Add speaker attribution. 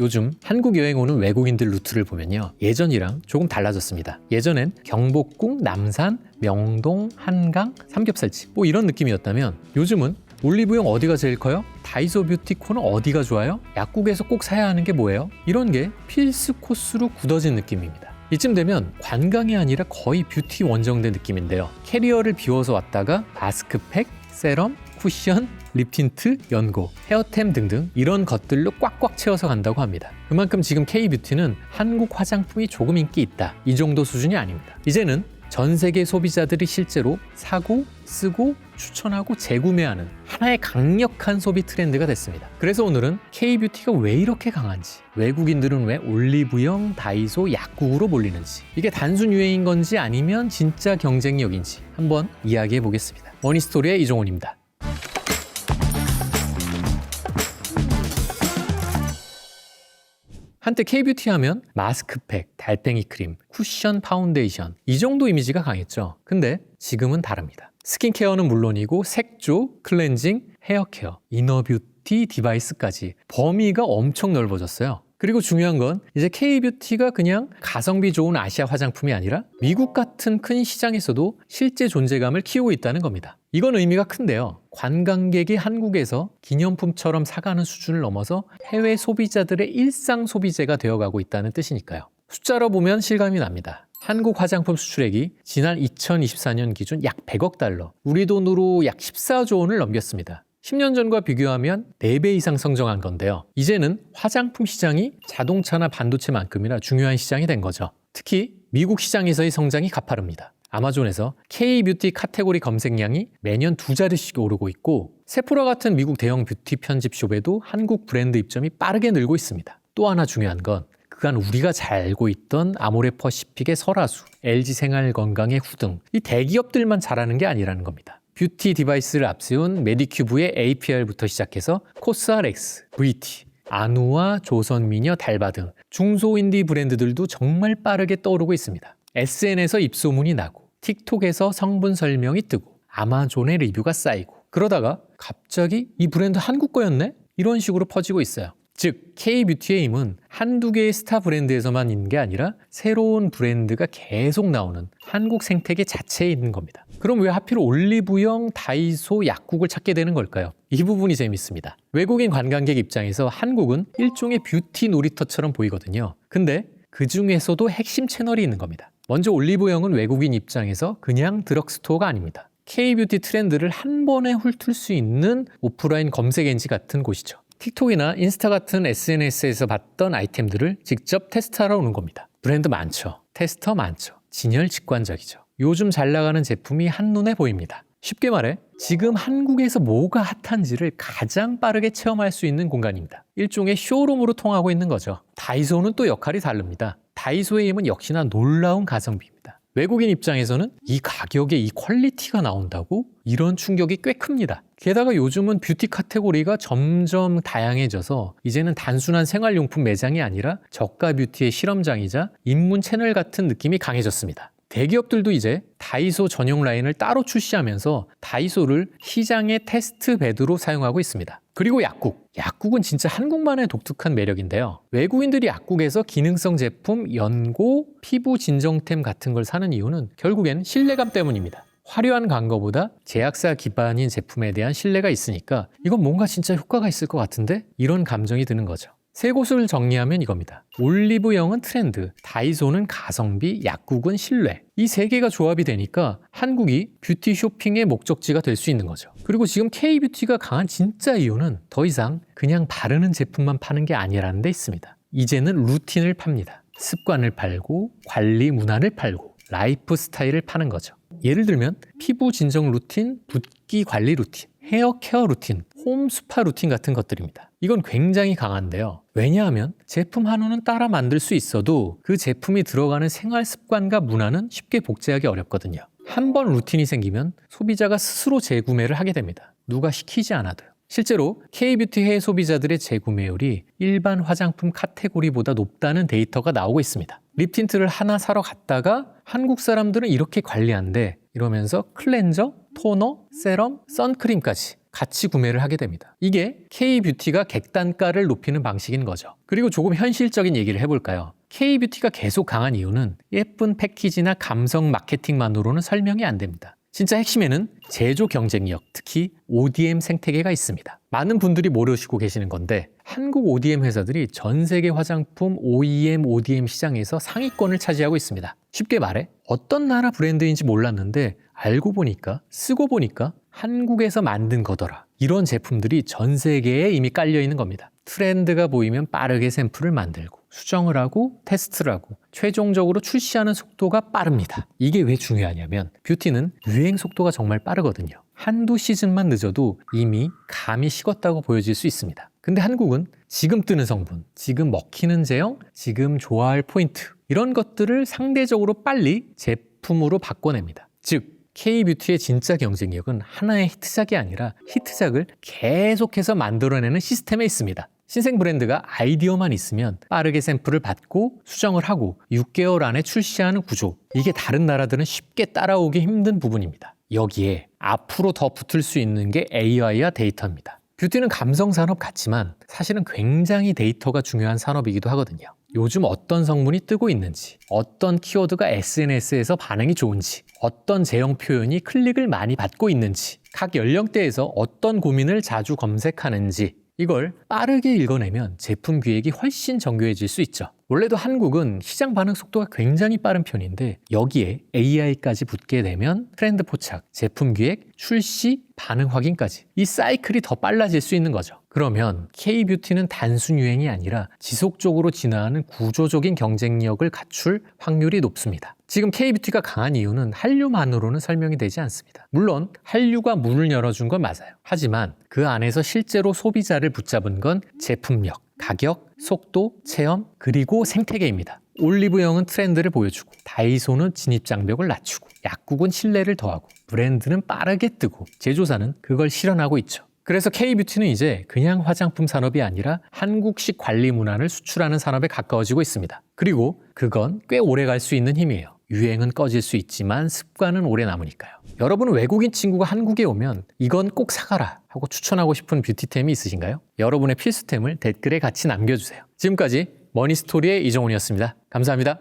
Speaker 1: 요즘 한국 여행 오는 외국인들 루트를 보면요, 예전이랑 조금 달라졌습니다. 예전엔 경복궁, 남산, 명동, 한강, 삼겹살집 뭐 이런 느낌이었다면 요즘은 올리브영 어디가 제일 커요? 다이소 뷰티 코너 어디가 좋아요? 약국에서 꼭 사야 하는 게 뭐예요? 이런 게 필수 코스로 굳어진 느낌입니다. 이쯤 되면 관광이 아니라 거의 뷰티 원정대 느낌인데요. 캐리어를 비워서 왔다가 마스크팩, 세럼, 쿠션, 립 틴트, 연고, 헤어템 등등 이런 것들로 꽉꽉 채워서 간다고 합니다. 그만큼 지금 K뷰티는 한국 화장품이 조금 인기 있다, 이 정도 수준이 아닙니다. 이제는 전 세계 소비자들이 실제로 사고, 쓰고, 추천하고 재구매하는 하나의 강력한 소비 트렌드가 됐습니다. 그래서 오늘은 K뷰티가 왜 이렇게 강한지, 외국인들은 왜 올리브영, 다이소, 약국으로 몰리는지, 이게 단순 유행인 건지 아니면 진짜 경쟁력인지 한번 이야기해 보겠습니다. 머니스토리의 이종훈입니다. 한때 K뷰티 하면 마스크팩, 달팽이 크림, 쿠션, 파운데이션 이 정도 이미지가 강했죠. 근데 지금은 다릅니다. 스킨케어는 물론이고 색조, 클렌징, 헤어케어, 이너뷰티 디바이스까지 범위가 엄청 넓어졌어요. 그리고 중요한 건 이제 K뷰티가 그냥 가성비 좋은 아시아 화장품이 아니라 미국 같은 큰 시장에서도 실제 존재감을 키우고 있다는 겁니다. 이건 의미가 큰데요. 관광객이 한국에서 기념품처럼 사가는 수준을 넘어서 해외 소비자들의 일상 소비재가 되어가고 있다는 뜻이니까요. 숫자로 보면 실감이 납니다. 한국 화장품 수출액이 지난 2024년 기준 약 100억 달러, 우리 돈으로 약 14조 원을 넘겼습니다. 10년 전과 비교하면 4배 이상 성장한 건데요. 이제는 화장품 시장이 자동차나 반도체만큼이나 중요한 시장이 된 거죠. 특히 미국 시장에서의 성장이 가파릅니다. 아마존에서 K뷰티 카테고리 검색량이 매년 2자릿씩 오르고 있고, 세포라 같은 미국 대형 뷰티 편집숍에도 한국 브랜드 입점이 빠르게 늘고 있습니다. 또 하나 중요한 건 그간 우리가 잘 알고 있던 아모레퍼시픽의 설화수, LG생활건강의 후등, 이 대기업들만 잘하는 게 아니라는 겁니다. 뷰티 디바이스를 앞세운 메디큐브의 APR부터 시작해서 코스알엑스, VT, 아누아, 조선미녀, 달바 등 중소인디 브랜드들도 정말 빠르게 떠오르고 있습니다. SNS에서 입소문이 나고, 틱톡에서 성분 설명이 뜨고, 아마존의 리뷰가 쌓이고, 그러다가 갑자기 이 브랜드 한국 거였네? 이런 식으로 퍼지고 있어요. 즉, K뷰티의 힘은 한두 개의 스타 브랜드에서만 있는 게 아니라 새로운 브랜드가 계속 나오는 한국 생태계 자체에 있는 겁니다. 그럼 왜 하필 올리브영, 다이소, 약국을 찾게 되는 걸까요? 이 부분이 재밌습니다. 외국인 관광객 입장에서 한국은 일종의 뷰티 놀이터처럼 보이거든요. 근데 그 중에서도 핵심 채널이 있는 겁니다. 먼저 올리브영은 외국인 입장에서 그냥 드럭스토어가 아닙니다. K뷰티 트렌드를 한 번에 훑을 수 있는 오프라인 검색 엔진 같은 곳이죠. 틱톡이나 인스타 같은 SNS에서 봤던 아이템들을 직접 테스트하러 오는 겁니다. 브랜드 많죠. 테스터 많죠. 진열 직관적이죠. 요즘 잘 나가는 제품이 한눈에 보입니다. 쉽게 말해 지금 한국에서 뭐가 핫한지를 가장 빠르게 체험할 수 있는 공간입니다. 일종의 쇼룸으로 통하고 있는 거죠. 다이소는 또 역할이 다릅니다. 다이소의 힘은 역시나 놀라운 가성비입니다. 외국인 입장에서는 이 가격에 이 퀄리티가 나온다고? 이런 충격이 꽤 큽니다. 게다가 요즘은 뷰티 카테고리가 점점 다양해져서 이제는 단순한 생활용품 매장이 아니라 저가 뷰티의 실험장이자 입문 채널 같은 느낌이 강해졌습니다. 대기업들도 이제 다이소 전용 라인을 따로 출시하면서 다이소를 시장의 테스트 베드로 사용하고 있습니다. 그리고 약국. 약국은 진짜 한국만의 독특한 매력인데요. 외국인들이 약국에서 기능성 제품, 연고, 피부 진정템 같은 걸 사는 이유는 결국엔 신뢰감 때문입니다. 화려한 광고보다 제약사 기반인 제품에 대한 신뢰가 있으니까 이건 뭔가 진짜 효과가 있을 것 같은데? 이런 감정이 드는 거죠. 세 곳을 정리하면 이겁니다. 올리브영은 트렌드, 다이소는 가성비, 약국은 신뢰. 이 세 개가 조합이 되니까 한국이 뷰티 쇼핑의 목적지가 될 수 있는 거죠. 그리고 지금 K뷰티가 강한 진짜 이유는 더 이상 그냥 바르는 제품만 파는 게 아니라는 데 있습니다. 이제는 루틴을 팝니다. 습관을 팔고, 관리 문화를 팔고, 라이프 스타일을 파는 거죠. 예를 들면 피부 진정 루틴, 붓기 관리 루틴, 헤어 케어 루틴, 홈 스파 루틴 같은 것들입니다. 이건 굉장히 강한데요. 왜냐하면 제품 한우는 따라 만들 수 있어도 그 제품이 들어가는 생활 습관과 문화는 쉽게 복제하기 어렵거든요. 한 번 루틴이 생기면 소비자가 스스로 재구매를 하게 됩니다. 누가 시키지 않아도요. 실제로 K뷰티 해외 소비자들의 재구매율이 일반 화장품 카테고리보다 높다는 데이터가 나오고 있습니다. 립 틴트를 하나 사러 갔다가 한국 사람들은 이렇게 관리한대 이러면서 클렌저, 토너, 세럼, 선크림까지 같이 구매를 하게 됩니다. 이게 K뷰티가 객단가를 높이는 방식인 거죠. 그리고 조금 현실적인 얘기를 해볼까요? K뷰티가 계속 강한 이유는 예쁜 패키지나 감성 마케팅만으로는 설명이 안 됩니다. 진짜 핵심에는 제조 경쟁력, 특히 ODM 생태계가 있습니다. 많은 분들이 모르시고 계시는 건데 한국 ODM 회사들이 전 세계 화장품 OEM, ODM 시장에서 상위권을 차지하고 있습니다. 쉽게 말해 어떤 나라 브랜드인지 몰랐는데 알고 보니까 쓰고 보니까 한국에서 만든 거더라. 이런 제품들이 전 세계에 이미 깔려 있는 겁니다. 트렌드가 보이면 빠르게 샘플을 만들고 수정을 하고 테스트를 하고 최종적으로 출시하는 속도가 빠릅니다. 이게 왜 중요하냐면 뷰티는 유행 속도가 정말 빠르거든요. 한두 시즌만 늦어도 이미 감이 식었다고 보여질 수 있습니다. 근데 한국은 지금 뜨는 성분, 지금 먹히는 제형, 지금 좋아할 포인트 이런 것들을 상대적으로 빨리 제품으로 바꿔냅니다. 즉 K뷰티의 진짜 경쟁력은 하나의 히트작이 아니라 히트작을 계속해서 만들어내는 시스템에 있습니다. 신생 브랜드가 아이디어만 있으면 빠르게 샘플을 받고 수정을 하고 6개월 안에 출시하는 구조. 이게 다른 나라들은 쉽게 따라오기 힘든 부분입니다. 여기에 앞으로 더 붙을 수 있는 게 AI와 데이터입니다. 뷰티는 감성 산업 같지만 사실은 굉장히 데이터가 중요한 산업이기도 하거든요. 요즘 어떤 성분이 뜨고 있는지, 어떤 키워드가 SNS에서 반응이 좋은지, 어떤 제형 표현이 클릭을 많이 받고 있는지, 각 연령대에서 어떤 고민을 자주 검색하는지 이걸 빠르게 읽어내면 제품 기획이 훨씬 정교해질 수 있죠. 원래도 한국은 시장 반응 속도가 굉장히 빠른 편인데 여기에 AI까지 붙게 되면 트렌드 포착, 제품 기획, 출시, 반응 확인까지 이 사이클이 더 빨라질 수 있는 거죠. 그러면 K뷰티는 단순 유행이 아니라 지속적으로 진화하는 구조적인 경쟁력을 갖출 확률이 높습니다. 지금 K뷰티가 강한 이유는 한류만으로는 설명이 되지 않습니다. 물론 한류가 문을 열어준 건 맞아요. 하지만 그 안에서 실제로 소비자를 붙잡은 건 제품력, 가격, 속도, 체험, 그리고 생태계입니다. 올리브영은 트렌드를 보여주고 다이소는 진입장벽을 낮추고 약국은 신뢰를 더하고 브랜드는 빠르게 뜨고 제조사는 그걸 실현하고 있죠. 그래서 K뷰티는 이제 그냥 화장품 산업이 아니라 한국식 관리 문화를 수출하는 산업에 가까워지고 있습니다. 그리고 그건 꽤 오래 갈 수 있는 힘이에요. 유행은 꺼질 수 있지만 습관은 오래 남으니까요. 여러분은 외국인 친구가 한국에 오면 이건 꼭 사가라 하고 추천하고 싶은 뷰티템이 있으신가요? 여러분의 필수템을 댓글에 같이 남겨주세요. 지금까지 머니스토리의 이정훈이었습니다. 감사합니다.